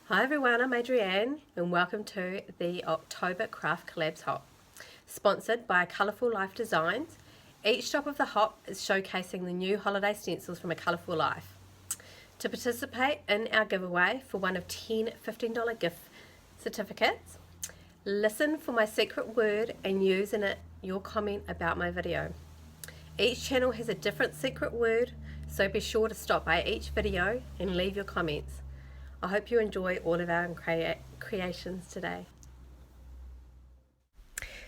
Hi everyone, I'm Adrienne and welcome to the October Craft Collabs Hop, sponsored by Colourful Life Designs. Each stop of the hop is showcasing the new holiday stencils from A Colourful Life. To participate in our giveaway for one of 10 $15 gift certificates, listen for my secret word and use in it your comment about my video. Each channel has a different secret word, so be sure to stop by each video and leave your comments. I hope you enjoy all of our creations today.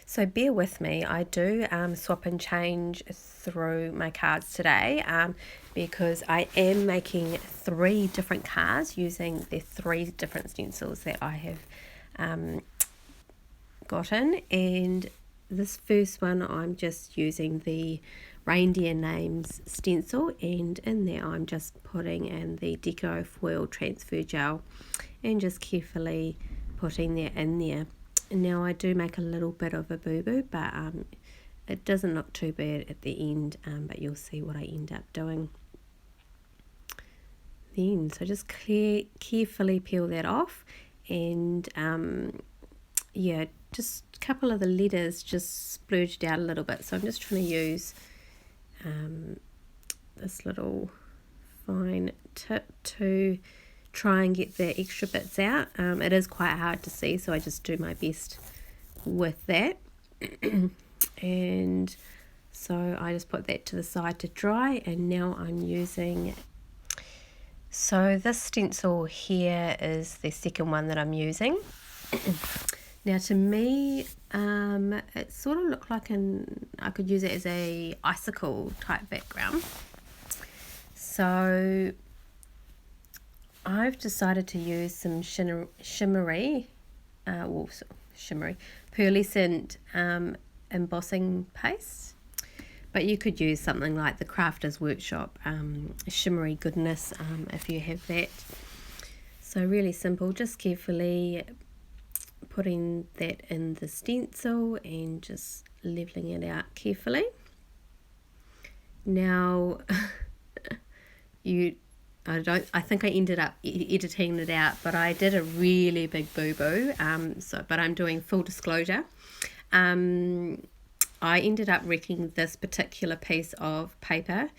So bear with me, I do swap and change through my cards today because I am making 3 different cards using the 3 different stencils that I have gotten, and this first one I'm just using the reindeer names stencil, and in there I'm just putting in the deco foil transfer gel and just carefully putting that in there. Now I do make a little bit of a boo-boo, but it doesn't look too bad at the end, but you'll see what I end up doing then. So just carefully peel that off, and yeah, just a couple of the letters just splurged out a little bit, so I'm just trying to use this little fine tip to try and get the extra bits out. It is quite hard to see, so I just do my best with that. And so I just put that to the side to dry, and now I'm using, so this stencil here is the second one that I'm using. Now to me, it sort of looked like I could use it as a icicle type background. So I've decided to use some shimmery pearlescent embossing paste. But you could use something like the Crafters Workshop shimmery goodness if you have that. So really simple, just carefully putting that in the stencil and just leveling it out carefully. Now I think I ended up editing it out, but I did a really big boo-boo, but I'm doing full disclosure. I ended up wrecking this particular piece of paper,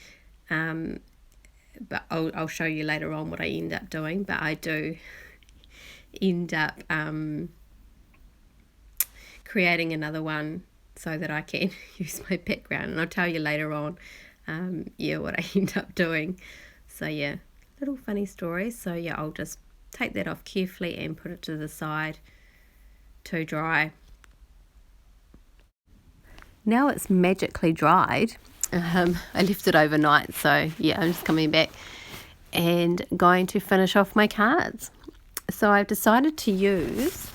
but I'll show you later on what I end up doing. But I do end up creating another one so that I can use my background, and I'll tell you later on what I end up doing. So yeah, little funny story. So yeah, I'll just take that off carefully and put it to the side to dry. Now it's magically dried. I left it overnight, so yeah, I'm just coming back and going to finish off my cards. So I've decided to use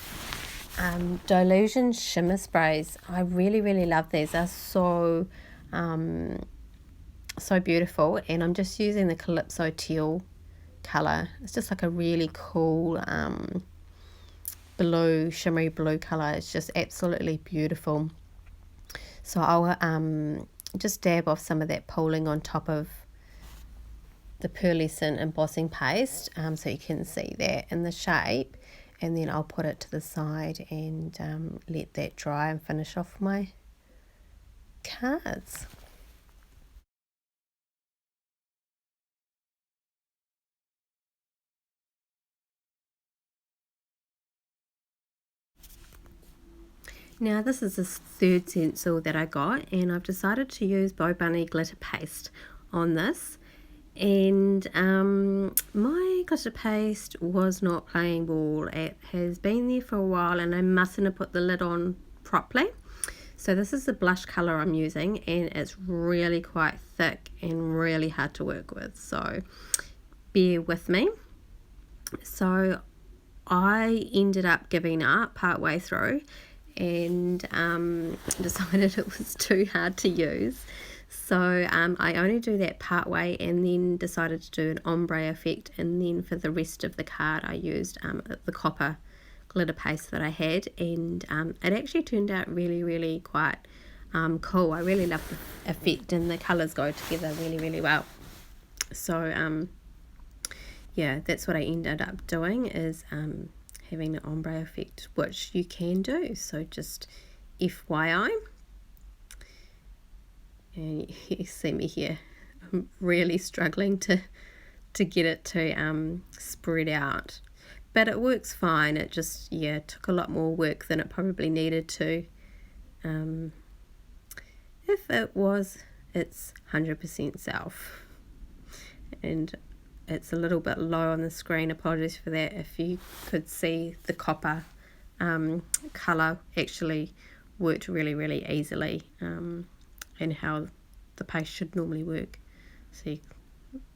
Dilution shimmer sprays. I really love these. They're so beautiful, and I'm just using the Calypso teal color. It's just like a really cool blue, shimmery blue color. It's just absolutely beautiful. So I'll just dab off some of that pooling on top of the pearlescent embossing paste, so you can see that in the shape, and then I'll put it to the side and let that dry and finish off my cards. Now this is the third stencil that I got, and I've decided to use Bow Bunny glitter paste on this. And my glitter paste was not playing ball. It has been there for a while, and I mustn't have put the lid on properly. So this is the blush color I'm using, and it's really quite thick and really hard to work with, so bear with me. So I ended up giving up partway through and decided it was too hard to use. So I only do that part way, and then decided to do an ombre effect, and then for the rest of the card I used the copper glitter paste that I had, and it actually turned out really quite cool. I really love the effect, and the colours go together really well. So yeah, that's what I ended up doing, is having the ombre effect, which you can do. So just FYI. And you see me here, I'm really struggling to get it to spread out, but it works fine. It just, yeah, took a lot more work than it probably needed to. If it was its 100% self, and it's a little bit low on the screen, apologies for that. If you could see the copper colour actually worked really easily, and how the paste should normally work. See,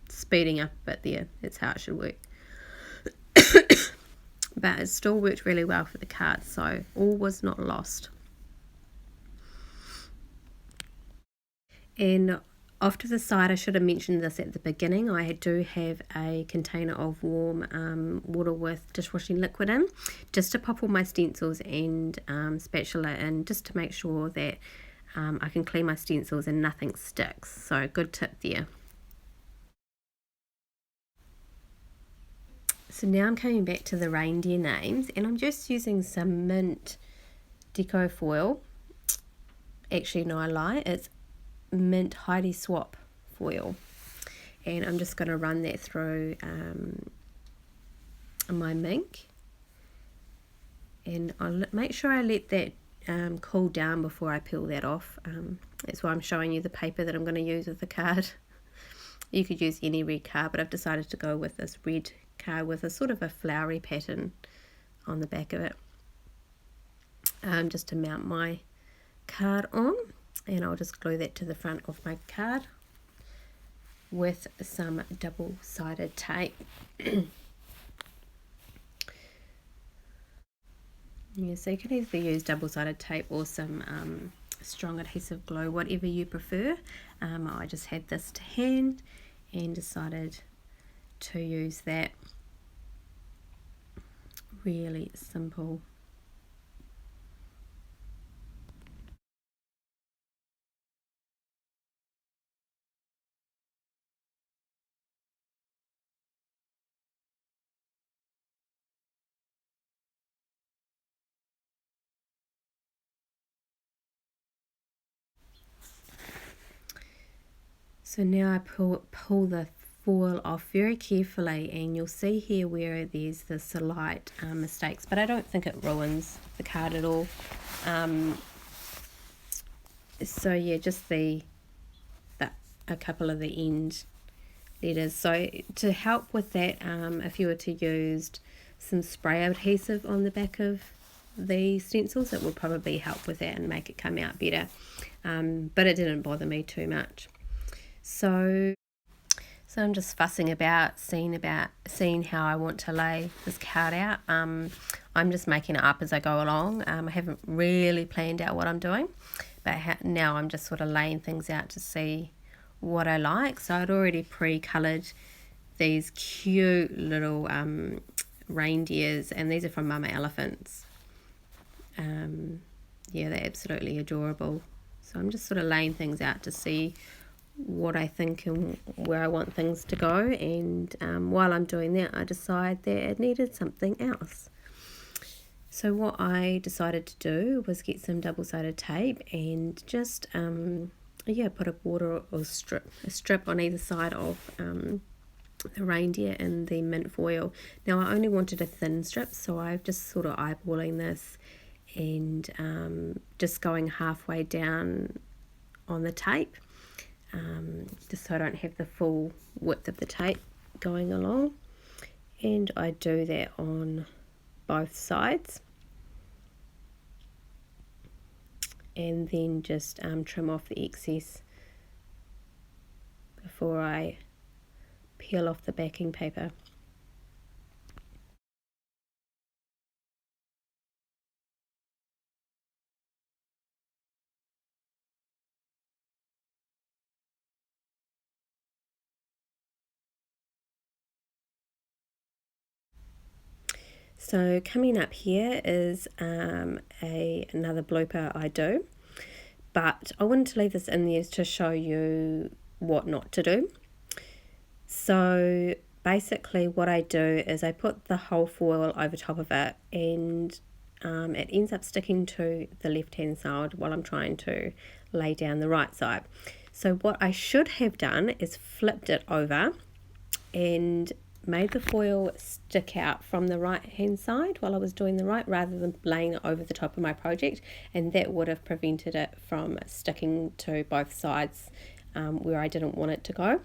speeding up a bit there, that's how it should work. But it still worked really well for the card, so all was not lost. And off to the side, I should have mentioned this at the beginning, I do have a container of warm water with dishwashing liquid in, just to pop all my stencils and spatula in, just to make sure that I can clean my stencils and nothing sticks. So good tip there. So now I'm coming back to the reindeer names, and I'm just using some mint deco foil. Actually, no, I lie, it's mint Heidi Swap foil, and I'm just going to run that through my mink, and I'll make sure I let that cool down before I peel that off. That's why I'm showing you the paper that I'm going to use with the card. You could use any red card, but I've decided to go with this red card with a sort of a flowery pattern on the back of it, just to mount my card on. And I'll just glue that to the front of my card with some double-sided tape. Yeah, so you can either use double-sided tape or some strong adhesive glue, whatever you prefer. I just had this to hand and decided to use that. Really simple. So now I pull the foil off very carefully, and you'll see here where there's the slight mistakes, but I don't think it ruins the card at all. So yeah, just a couple of the end letters. So to help with that, if you were to use some spray adhesive on the back of the stencils, it would probably help with that and make it come out better. But it didn't bother me too much. So I'm just fussing about seeing how I want to lay this card out. I'm just making it up as I go along. I haven't really planned out what I'm doing, but now I'm just sort of laying things out to see what I like. So I'd already pre-coloured these cute little reindeers, and these are from Mama Elephants. Yeah, they're absolutely adorable. So I'm just sort of laying things out to see what I think and where I want things to go, and while I'm doing that, I decide that it needed something else. So what I decided to do was get some double-sided tape and just put a border or a strip on either side of the reindeer and the mint foil. Now I only wanted a thin strip, so I'm just sort of eyeballing this and just going halfway down on the tape, just so I don't have the full width of the tape going along, and I do that on both sides, and then just trim off the excess before I peel off the backing paper. So coming up here is another blooper I do, but I wanted to leave this in there to show you what not to do. So basically what I do is I put the whole foil over top of it, and it ends up sticking to the left hand side while I'm trying to lay down the right side. So what I should have done is flipped it over and made the foil stick out from the right hand side while I was doing the right, rather than laying it over the top of my project, and that would have prevented it from sticking to both sides where I didn't want it to go.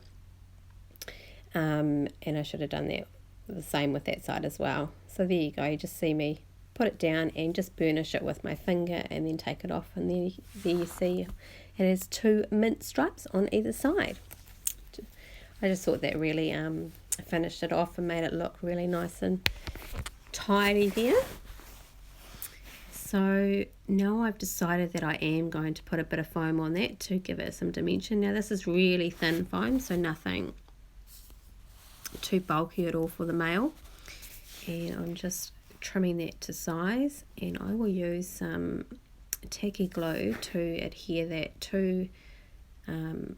And I should have done that the same with that side as well. So there you go, you just see me put it down and just burnish it with my finger and then take it off, and there you see it has 2 mint stripes on either side. I just thought that really finished it off and made it look really nice and tidy there. So now I've decided that I am going to put a bit of foam on that to give it some dimension. Now this is really thin foam, so nothing too bulky at all for the male, and I'm just trimming that to size, and I will use some tacky glue to adhere that to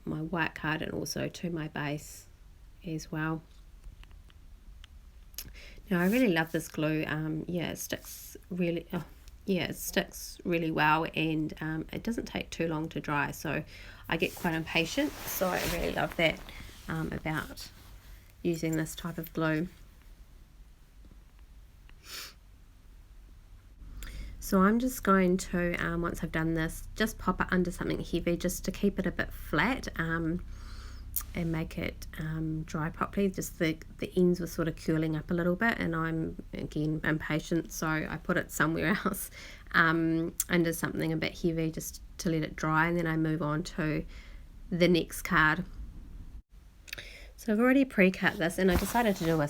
my white card and also to my base as well. Now I really love this glue. Yeah, it sticks really well, and it doesn't take too long to dry, so I get quite impatient, so I really love that about using this type of glue. So I'm just going to, once I've done this, just pop it under something heavy just to keep it a bit flat and make it dry properly. Just the ends were sort of curling up a little bit, and I'm again impatient, so I put it somewhere else under something a bit heavy just to let it dry, and then I move on to the next card. So I've already pre-cut this, and I decided to do a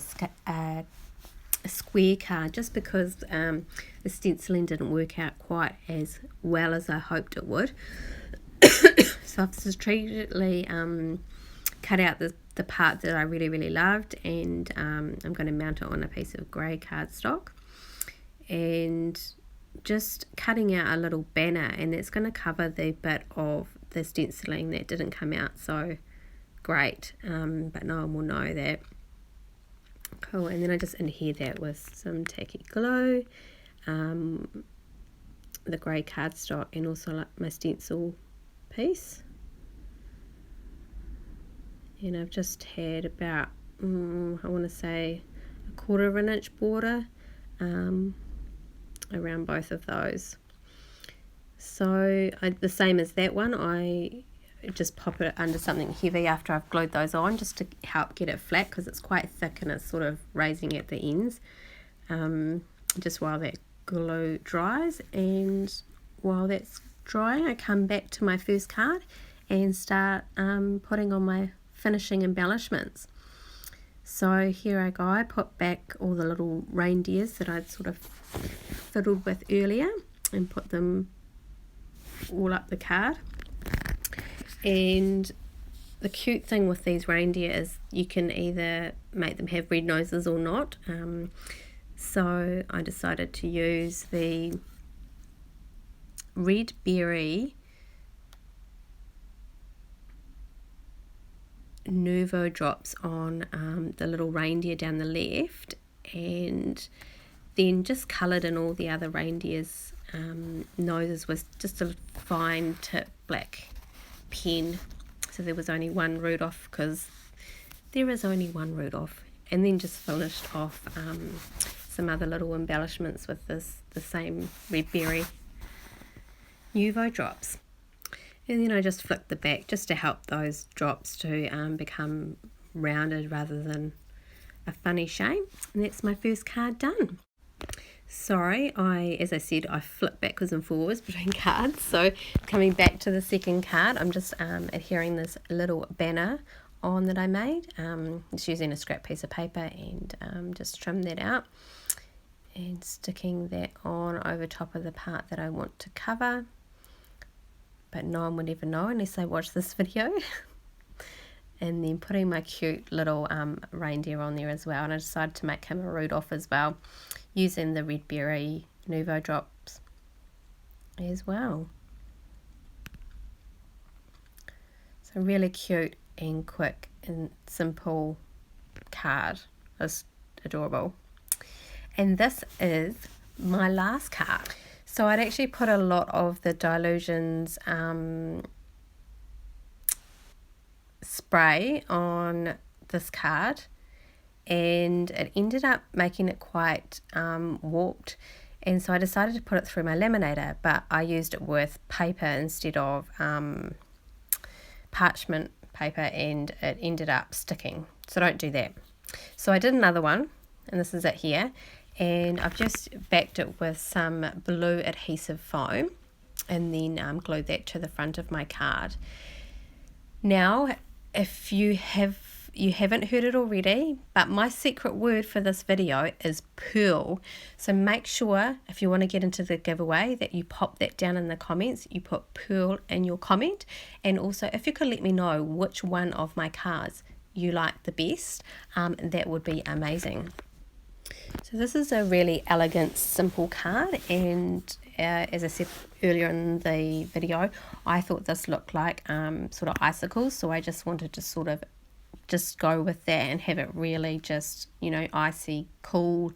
square card just because the stenciling didn't work out quite as well as I hoped it would. So I've strategically cut out the part that I really loved, and I'm going to mount it on a piece of grey cardstock, and just cutting out a little banner, and it's going to cover the bit of the stenciling that didn't come out so great, but no one will know that. Cool. And then I just adhere that with some tacky glue, the grey cardstock, and also like my stencil piece. And I've just had about I want to say 1/4 of an inch border around both of those. So the same as that one, I just pop it under something heavy after I've glued those on, just to help get it flat, because it's quite thick and it's sort of raising at the ends, just while that glue dries. And while that's drying, I come back to my first card and start putting on my finishing embellishments. So here I go, I put back all the little reindeers that I'd sort of fiddled with earlier and put them all up the card. And the cute thing with these reindeer is you can either make them have red noses or not. So I decided to use the red berry Nervo drops on the little reindeer down the left, and then just coloured in all the other reindeers' noses with just a fine tip black pen, so there was only one Rudolph, because there is only one Rudolph, and then just finished off some other little embellishments with the same red berry Nuvo drops. And then I just flicked the back just to help those drops to become rounded rather than a funny shape. And that's my first card done. Sorry, as I said, I flipped backwards and forwards between cards. So coming back to the second card, I'm just adhering this little banner on that I made. Just using a scrap piece of paper, and just trim that out and sticking that on over top of the part that I want to cover. But no one would ever know unless they watch this video. And then putting my cute little reindeer on there as well, and I decided to make him a Rudolph as well, using the red berry Nuvo drops as well. So really cute and quick and simple card. It's adorable. And this is my last card. So I'd actually put a lot of the Dylusions spray on this card, and it ended up making it quite warped, and so I decided to put it through my laminator, but I used it with paper instead of parchment paper, and it ended up sticking, so don't do that. So I did another one, and this is it here, and I've just backed it with some blue adhesive foam and then glued that to the front of my card. Now, if you haven't heard it already, but my secret word for this video is pearl. So make sure, if you want to get into the giveaway, that you pop that down in the comments. You put pearl in your comment, and also if you could let me know which one of my cards you like the best, that would be amazing. So this is a really elegant, simple card, and as I said earlier in the video, I thought this looked like sort of icicles, so I just wanted to sort of just go with that and have it really just, you know, icy, cool,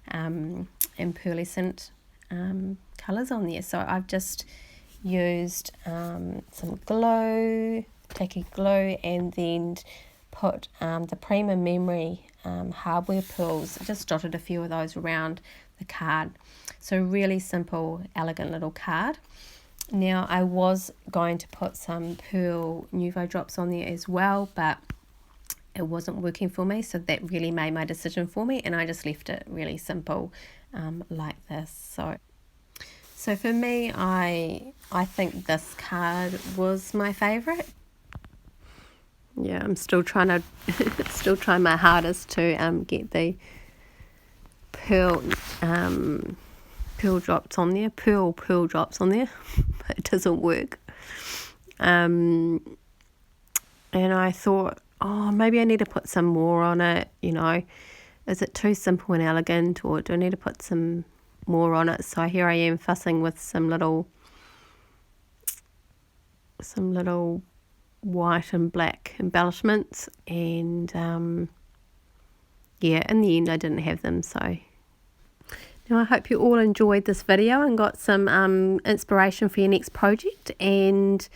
and pearlescent colours on there. So I've just used some glue, tacky glue, and then put the Prima Memory hardware pearls. I just dotted a few of those around the card. So really simple, elegant little card. Now I was going to put some pearl Nuvo drops on there as well, but it wasn't working for me, so that really made my decision for me, and I just left it really simple like this. So for me, I think this card was my favorite. Yeah, I'm still trying my hardest to get the pearl drops on there, pearl drops on there, but it doesn't work. And I thought, oh, maybe I need to put some more on it, you know. Is it too simple and elegant, or do I need to put some more on it? So here I am fussing with some little white and black embellishments, and yeah, in the end I didn't have them. So now I hope you all enjoyed this video and got some inspiration for your next project, and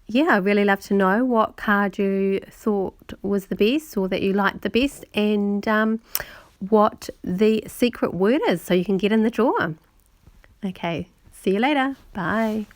yeah, I'd really love to know what card you thought was the best, or that you liked the best, and what the secret word is so you can get in the drawer. Okay, see you later. Bye.